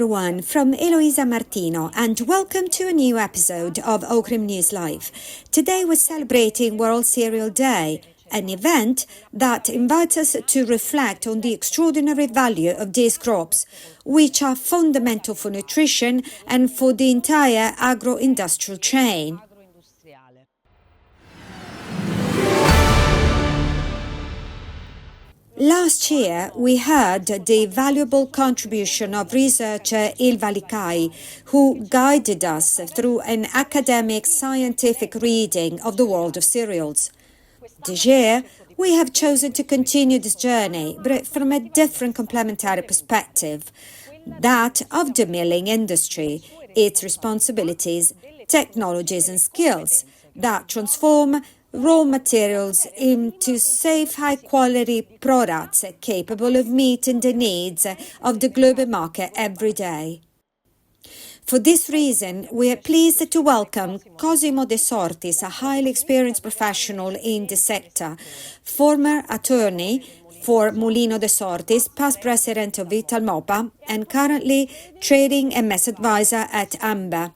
everyone from Eloisa Martino and welcome to a new episode of Ocrim News Live. Today we're celebrating World Cereal Day, an event that invites us to reflect on the extraordinary value of these crops, which are fundamental for nutrition and for the entire agro-industrial chain. Last year, we heard the valuable contribution of researcher Ilva Likai, who guided us through an academic scientific reading of the world of cereals. This year, we have chosen to continue this journey, but from a different complementary perspective, that of the milling industry, its responsibilities, technologies and skills that transform raw materials into safe, high-quality products capable of meeting the needs of the global market every day. For this reason, we are pleased to welcome Cosimo De Sortis, a highly experienced professional in the sector, former attorney for Mulino De Sortis, past president of Italmopa, and currently trading and mess advisor at Amber,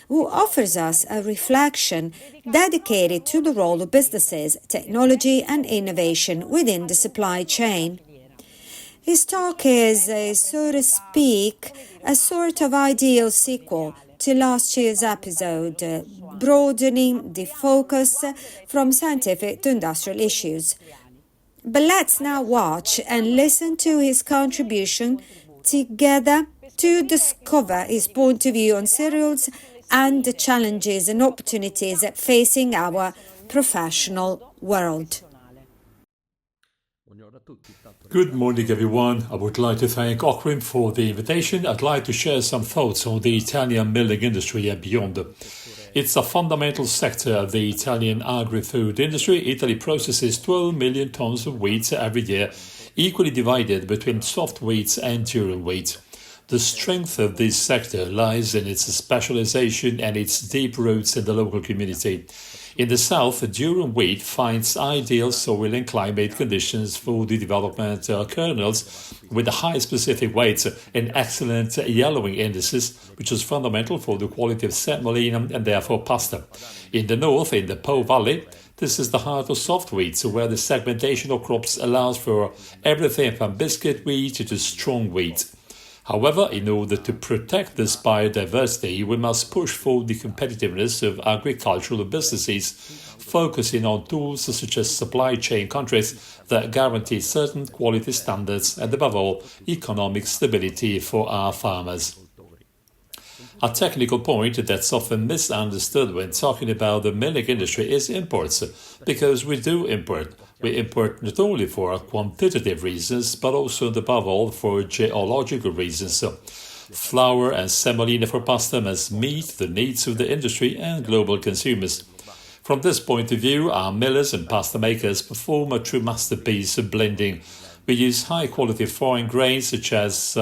who offers us a reflection dedicated to the role of businesses, technology and innovation within the supply chain. His talk is, so to speak, a sort of ideal sequel to last year's episode, broadening the focus from scientific to industrial issues. But let's now watch and listen to his contribution together to discover his point of view on cereals and the challenges and opportunities facing our professional world. Good morning, everyone. I would like to thank Ocrim for the invitation. I'd like to share some thoughts on the Italian milling industry and beyond. It's a fundamental sector of the Italian agri-food industry. Italy processes 12 million tons of wheat every year, equally divided between soft wheat and durum wheat. The strength of this sector lies in its specialization and its deep roots in the local community. In the south, durum wheat finds ideal soil and climate conditions for the development of kernels with high specific weights and excellent yellowing indices, which is fundamental for the quality of semolina and therefore pasta. In the north, in the Po Valley, this is the heart of soft wheat, where the segmentation of crops allows for everything from biscuit wheat to strong wheat. However, in order to protect this biodiversity, we must push for the competitiveness of agricultural businesses, focusing on tools such as supply chain contracts that guarantee certain quality standards and, above all, economic stability for our farmers. A technical point that's often misunderstood when talking about the milling industry is imports, because we do import. We import not only for quantitative reasons, but also, and above all, for geological reasons. Flour and semolina for pasta must meet the needs of the industry and global consumers. From this point of view, our millers and pasta makers perform a true masterpiece of blending. We use high-quality foreign grains such as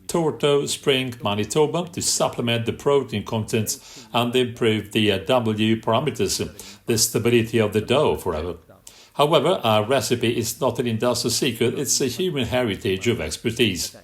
Torto, Spring, Manitoba to supplement the protein content and improve the W parameters, the stability of the dough forever. However, our recipe is not an industrial secret, it's a human heritage of expertise.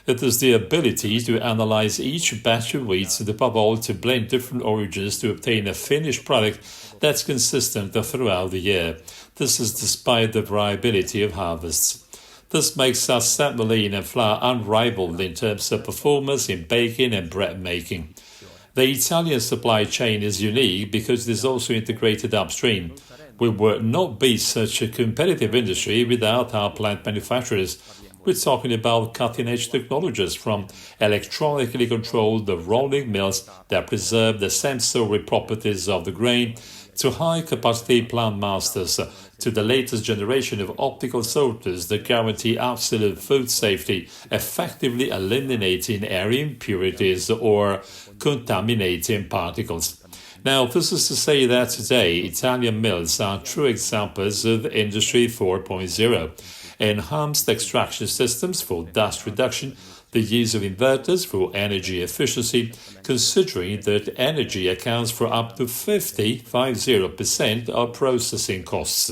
It is the ability to analyze each batch of wheat and above all to blend different origins to obtain a finished product that's consistent throughout the year. This is despite the variability of harvests. This makes our semolina and flour unrivaled in terms of performance in baking and bread making. The Italian supply chain is unique because it is also integrated upstream. We would not be such a competitive industry without our plant manufacturers. We're talking about cutting-edge technologies from electronically controlled rolling mills that preserve the sensory properties of the grain, to high-capacity plant masters, to the latest generation of optical sorters that guarantee absolute food safety, effectively eliminating air impurities or contaminating particles. Now, this is to say that today, Italian mills are true examples of Industry 4.0. Enhanced extraction systems for dust reduction, the use of inverters for energy efficiency, considering that energy accounts for up to 50% of processing costs.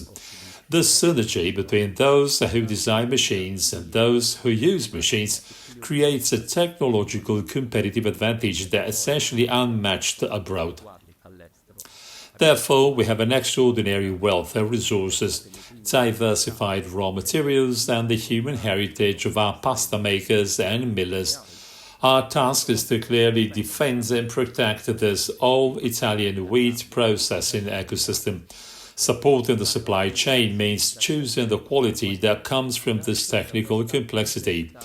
This synergy between those who design machines and those who use machines creates a technological competitive advantage that is essentially unmatched abroad. Therefore, we have an extraordinary wealth of resources, diversified raw materials, and the human heritage of our pasta makers and millers. Our task is to clearly defend and protect this all-Italian wheat processing ecosystem. Supporting the supply chain means choosing the quality that comes from this technical complexity.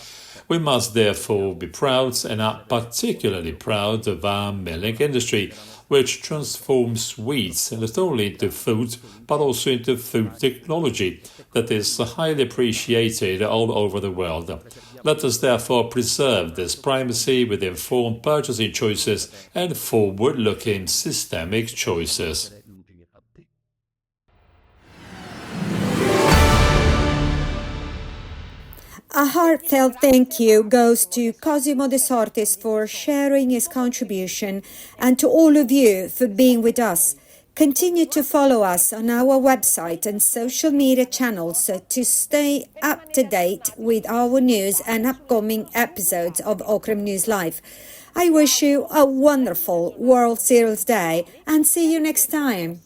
We must therefore be proud, and are particularly proud of our milling industry, which transforms wheat not only into food, but also into food technology that is highly appreciated all over the world. Let us therefore preserve this primacy with informed purchasing choices and forward-looking systemic choices. A heartfelt thank you goes to Cosimo De Sortis for sharing his contribution, and to all of you for being with us. Continue to follow us on our website and social media channels to stay up to date with our news and upcoming episodes of Ocrim News Live. I wish you a wonderful World Cereals Day and see you next time.